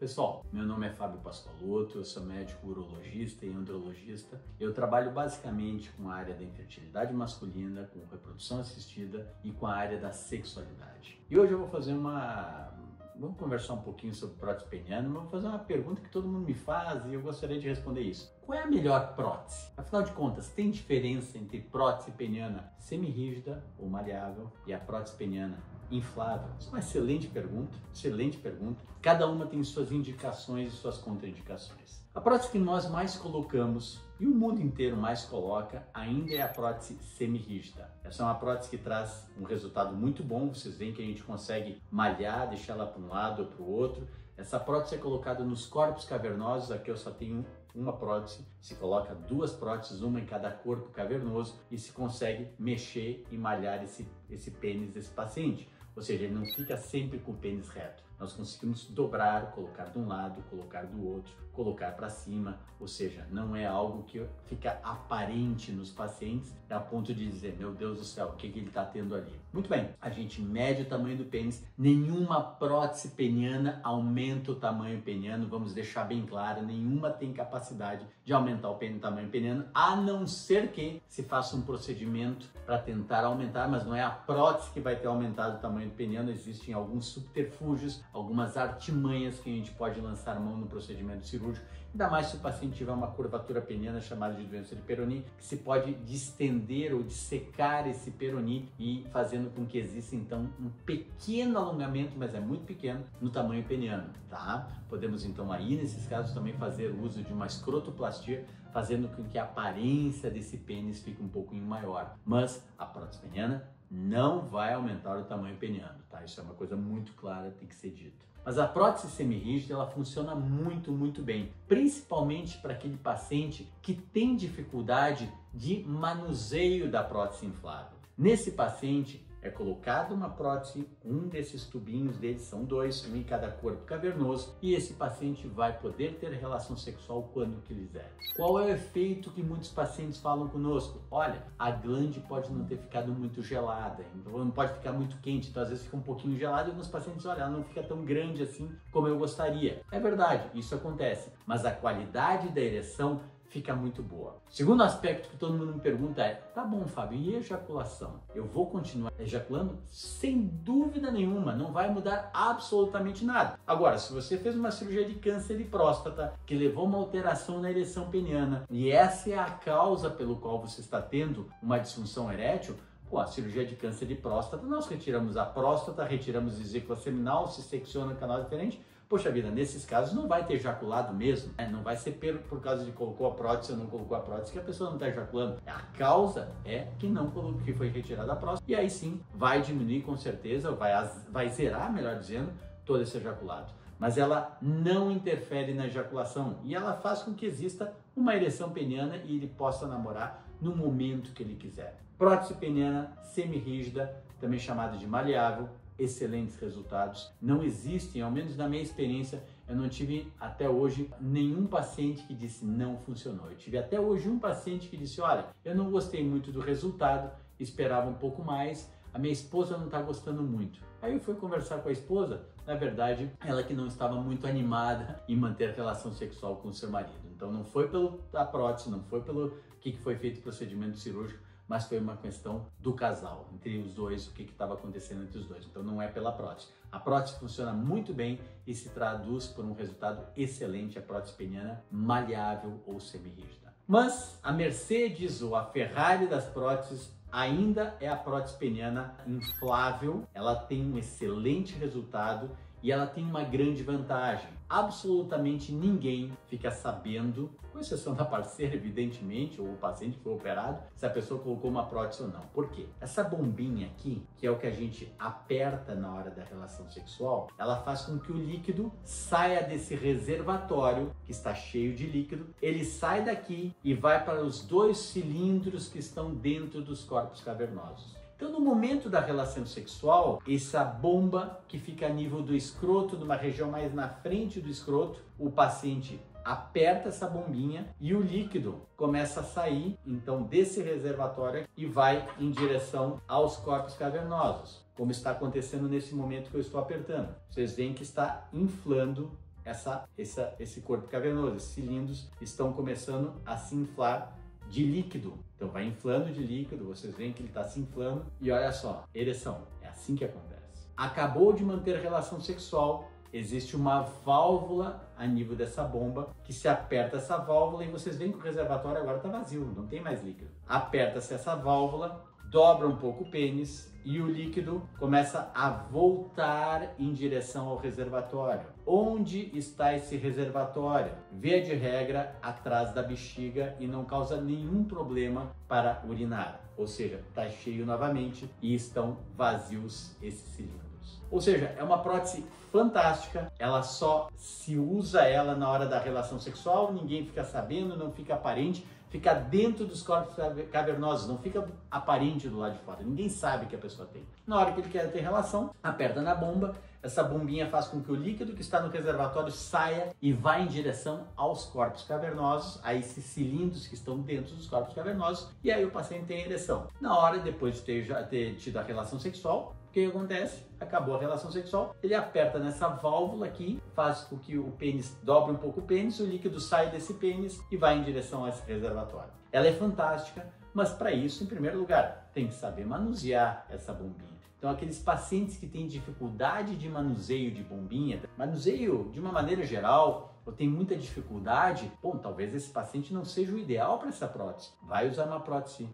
Pessoal, meu nome é Fábio Pascoaloto, eu sou médico urologista e andrologista. Eu trabalho basicamente com a área da infertilidade masculina, com reprodução assistida e com a área da sexualidade. E hoje eu vou fazer Vamos conversar um pouquinho sobre prótese peniana, mas vou fazer uma pergunta que todo mundo me faz e eu gostaria de responder isso. Qual é a melhor prótese? Afinal de contas, tem diferença entre prótese peniana semirrígida ou maleável e a prótese peniana inflável? Isso é uma excelente pergunta, excelente pergunta. Cada uma tem suas indicações e suas contraindicações. A prótese que nós mais colocamos e o mundo inteiro mais coloca ainda é a prótese semirrígida. Essa é uma prótese que traz um resultado muito bom. Vocês veem que a gente consegue malhar, deixar ela para um lado ou para o outro. Essa prótese é colocada nos corpos cavernosos. Aqui eu só tenho uma prótese, se coloca duas próteses, uma em cada corpo cavernoso e se consegue mexer e malhar esse pênis desse paciente. Ou seja, ele não fica sempre com o pênis reto. Nós conseguimos dobrar, colocar de um lado, colocar do outro, colocar para cima, ou seja, não é algo que fica aparente nos pacientes a ponto de dizer, meu Deus do céu, o que ele está tendo ali? Muito bem, a gente mede o tamanho do pênis, nenhuma prótese peniana aumenta o tamanho peniano, vamos deixar bem claro, nenhuma tem capacidade de aumentar o tamanho peniano, a não ser que se faça um procedimento para tentar aumentar, mas não é a prótese que vai ter aumentado o tamanho do peniano, existem alguns subterfúgios, algumas artimanhas que a gente pode lançar mão no procedimento cirúrgico, ainda mais se o paciente tiver uma curvatura peniana chamada de doença de Peyronie, que se pode distender ou dissecar esse Peyronie e fazendo com que exista então um pequeno alongamento, mas é muito pequeno, no tamanho peniano, tá? Podemos então aí nesses casos também fazer uso de uma escrotoplastia, fazendo com que a aparência desse pênis fique um pouquinho maior, mas a prótese peniana não vai aumentar o tamanho peniano, tá? Isso é uma coisa muito clara, tem que ser dito. Mas a prótese semirrígida, ela funciona muito bem, principalmente para aquele paciente que tem dificuldade de manuseio da prótese inflável. Nesse paciente, é colocada uma prótese, um desses tubinhos deles, são dois, um em cada corpo cavernoso, e esse paciente vai poder ter relação sexual quando quiser. Qual é o efeito que muitos pacientes falam conosco? Olha, a glande pode não ter ficado muito gelada, então não pode ficar muito quente, então às vezes fica um pouquinho gelada e alguns pacientes, olha, ela não fica tão grande assim como eu gostaria. É verdade, isso acontece, mas a qualidade da ereção fica muito boa. Segundo aspecto que todo mundo me pergunta é, tá bom, Fábio, e ejaculação? Eu vou continuar ejaculando? Sem dúvida nenhuma, não vai mudar absolutamente nada. Agora, se você fez uma cirurgia de câncer de próstata, que levou uma alteração na ereção peniana, e essa é a causa pelo qual você está tendo uma disfunção erétil, a cirurgia de câncer de próstata, nós retiramos a próstata, retiramos a vesícula seminal, se secciona o canal diferente. Poxa vida, nesses casos não vai ter ejaculado mesmo, né? Não vai ser por causa de colocou a prótese ou não colocou a prótese que a pessoa não está ejaculando. A causa é que não colocou, que foi retirada a próstata, e aí sim vai diminuir com certeza, vai zerar, melhor dizendo, todo esse ejaculado. Mas ela não interfere na ejaculação e ela faz com que exista uma ereção peniana e ele possa namorar no momento que ele quiser. Prótese peniana semirrígida, também chamada de maleável, excelentes resultados. Não existem, ao menos na minha experiência, eu não tive até hoje nenhum paciente que disse não funcionou. Eu tive até hoje um paciente que disse, olha, eu não gostei muito do resultado, esperava um pouco mais, a minha esposa não está gostando muito. Aí eu fui conversar com a esposa, na verdade, ela que não estava muito animada em manter relação sexual com o seu marido. Então não foi pela prótese, não foi pelo que foi feito o procedimento cirúrgico, mas foi uma questão do casal, entre os dois, o que estava acontecendo entre os dois. Então não é pela prótese. A prótese funciona muito bem e se traduz por um resultado excelente, a prótese peniana maleável ou semirrígida. Mas a Mercedes ou a Ferrari das próteses ainda é a prótese peniana inflável, ela tem um excelente resultado e ela tem uma grande vantagem. Absolutamente ninguém fica sabendo, com exceção da parceira, evidentemente, ou o paciente que foi operado, se a pessoa colocou uma prótese ou não. Por quê? Essa bombinha aqui, que é o que a gente aperta na hora da relação sexual, ela faz com que o líquido saia desse reservatório, que está cheio de líquido, ele sai daqui e vai para os dois cilindros que estão dentro dos corpos cavernosos. Então, no momento da relação sexual, essa bomba que fica a nível do escroto, numa região mais na frente do escroto, o paciente aperta essa bombinha e o líquido começa a sair, então, desse reservatório e vai em direção aos corpos cavernosos, como está acontecendo nesse momento que eu estou apertando. Vocês veem que está inflando esse corpo cavernoso. Esses cilindros estão começando a se inflar de líquido. Então vai inflando de líquido, vocês veem que ele está se inflando e olha só, ereção. É assim que acontece. Acabou de manter relação sexual, existe uma válvula a nível dessa bomba que se aperta essa válvula e vocês veem que o reservatório agora está vazio, não tem mais líquido. Aperta-se essa válvula, dobra um pouco o pênis e o líquido começa a voltar em direção ao reservatório. Onde está esse reservatório? Via de regra, atrás da bexiga e não causa nenhum problema para urinar. Ou seja, está cheio novamente e estão vazios esses cilindros. Ou seja, é uma prótese fantástica, ela só se usa ela na hora da relação sexual, ninguém fica sabendo, não fica aparente, fica dentro dos corpos cavernosos, não fica aparente do lado de fora, ninguém sabe que a pessoa tem. Na hora que ele quer ter relação, aperta na bomba, essa bombinha faz com que o líquido que está no reservatório saia e vá em direção aos corpos cavernosos, a esses cilindros que estão dentro dos corpos cavernosos, e aí o paciente tem ereção. Na hora, depois de ter tido a relação sexual, o que acontece? Acabou a relação sexual, ele aperta nessa válvula aqui, faz com que o pênis dobre um pouco o pênis, o líquido sai desse pênis e vai em direção a esse reservatório. Ela é fantástica, mas para isso, em primeiro lugar, tem que saber manusear essa bombinha. Então, aqueles pacientes que têm dificuldade de manuseio de bombinha, manuseio de uma maneira geral, ou tem muita dificuldade, bom, talvez esse paciente não seja o ideal para essa prótese. Vai usar uma prótese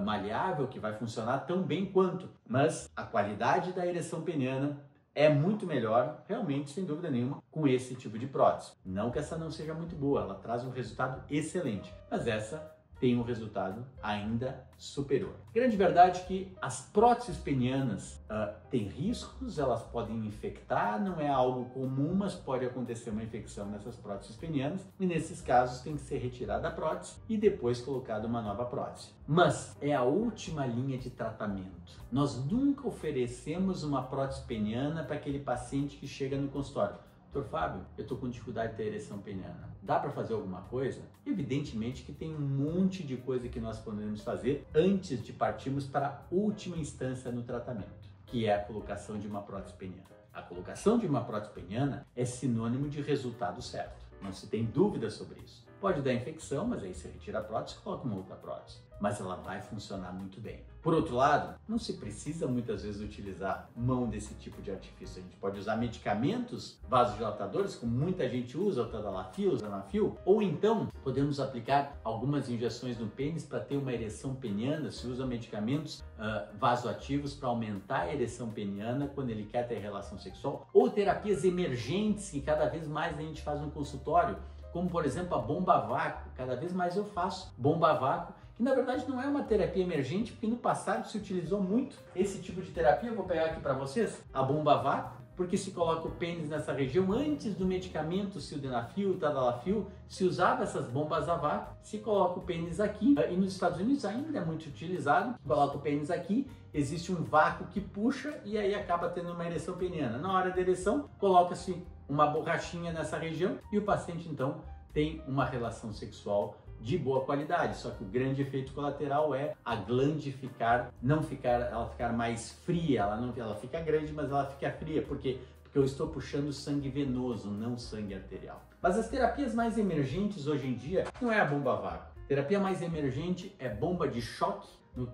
maleável que vai funcionar tão bem quanto, mas a qualidade da ereção peniana é muito melhor, realmente, sem dúvida nenhuma, com esse tipo de prótese. Não que essa não seja muito boa, ela traz um resultado excelente, mas essa tem um resultado ainda superior. Grande verdade é que as próteses penianas têm riscos, elas podem infectar, não é algo comum, mas pode acontecer uma infecção nessas próteses penianas e nesses casos tem que ser retirada a prótese e depois colocada uma nova prótese. Mas é a última linha de tratamento. Nós nunca oferecemos uma prótese peniana para aquele paciente que chega no consultório. Doutor Fábio, eu estou com dificuldade de ter ereção peniana. Dá para fazer alguma coisa? Evidentemente que tem um monte de coisa que nós podemos fazer antes de partirmos para a última instância no tratamento, que é a colocação de uma prótese peniana. A colocação de uma prótese peniana é sinônimo de resultado certo. Não se tem dúvida sobre isso. Pode dar infecção, mas aí você retira a prótese e coloca uma outra prótese. Mas ela vai funcionar muito bem. Por outro lado, não se precisa muitas vezes utilizar mão desse tipo de artifício. A gente pode usar medicamentos vasodilatadores, como muita gente usa, o Tadalafil, o Zanafil, ou então podemos aplicar algumas injeções no pênis para ter uma ereção peniana. Se usa medicamentos vasoativos para aumentar a ereção peniana quando ele quer ter relação sexual, ou terapias emergentes que cada vez mais a gente faz no consultório, como por exemplo a bomba a vácuo. Cada vez mais eu faço bomba a vácuo, que na verdade não é uma terapia emergente, porque no passado se utilizou muito esse tipo de terapia. Eu vou pegar aqui para vocês a bomba a vácuo, porque se coloca o pênis nessa região antes do medicamento sildenafil, o Tadalafil, se usava essas bombas a vácuo, se coloca o pênis aqui, e nos Estados Unidos ainda é muito utilizado, coloca o pênis aqui, existe um vácuo que puxa e aí acaba tendo uma ereção peniana. Na hora da ereção, coloca-se uma borrachinha nessa região e o paciente então tem uma relação sexual de boa qualidade, só que o grande efeito colateral é a glande ela ficar mais fria, ela fica grande, mas ela fica fria, por quê? Porque eu estou puxando sangue venoso, não sangue arterial. Mas as terapias mais emergentes hoje em dia não é a bomba a vácuo. A terapia mais emergente é bomba de choque, no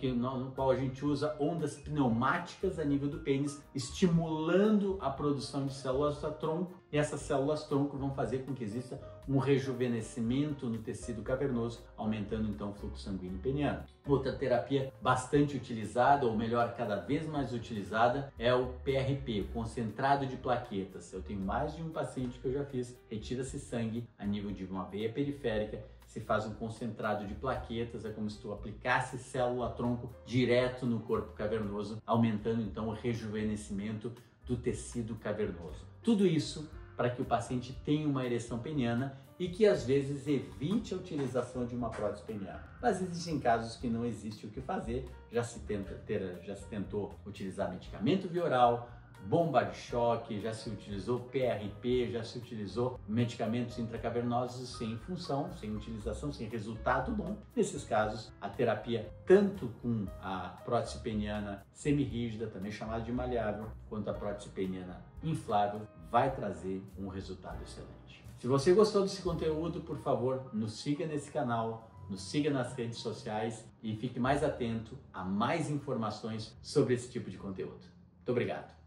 qual a gente usa ondas pneumáticas a nível do pênis, estimulando a produção de células-tronco, e essas células-tronco vão fazer com que exista um rejuvenescimento no tecido cavernoso, aumentando então o fluxo sanguíneo peniano. Outra terapia bastante utilizada, ou melhor, cada vez mais utilizada, é o PRP, o concentrado de plaquetas. Eu tenho mais de um paciente que eu já fiz, retira-se sangue a nível de uma veia periférica, se faz um concentrado de plaquetas, é como se tu aplicasse célula-tronco direto no corpo cavernoso, aumentando então o rejuvenescimento do tecido cavernoso. Tudo isso para que o paciente tenha uma ereção peniana e que às vezes evite a utilização de uma prótese peniana. Mas existem casos que não existe o que fazer, já se tentou utilizar medicamento via oral, bomba de choque, já se utilizou PRP, já se utilizou medicamentos intracavernosos sem função, sem utilização, sem resultado bom. Nesses casos, a terapia, tanto com a prótese peniana semirrígida, também chamada de maleável, quanto a prótese peniana inflável, vai trazer um resultado excelente. Se você gostou desse conteúdo, por favor, nos siga nesse canal, nos siga nas redes sociais e fique mais atento a mais informações sobre esse tipo de conteúdo. Muito obrigado.